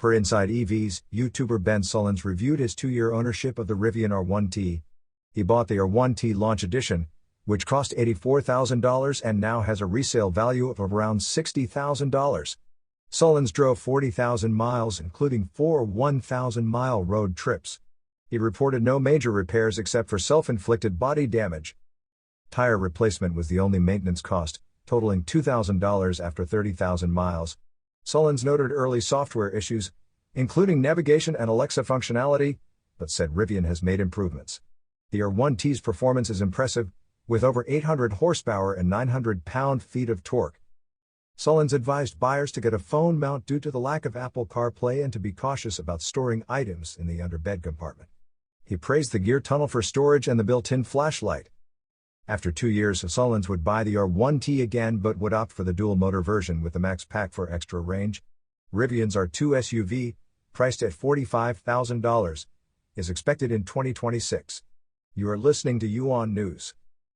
Per Inside EVs, YouTuber Ben Sullins reviewed his 2-year ownership of the Rivian R1T. He bought the R1T Launch Edition, which cost $84,000 and now has a resale value of around $60,000. Sullins drove 40,000 miles, including 4 1,000-mile road trips. He reported no major repairs except for self-inflicted body damage. Tire replacement was the only maintenance cost, totaling $2,000 after 30,000 miles. Sullins noted early software issues, including navigation and Alexa functionality, but said Rivian has made improvements. The R1T's performance is impressive, with over 800 horsepower and 900 pound-feet of torque. Sullins advised buyers to get a phone mount due to the lack of Apple CarPlay and to be cautious about storing items in the underbed compartment. He praised the gear tunnel for storage and the built-in flashlight. After 2 years, Sullins would buy the R1T again but would opt for the dual-motor version with the Max Pack for extra range. Rivian's R2 SUV, priced at $45,000, is expected in 2026. You are listening to UON News.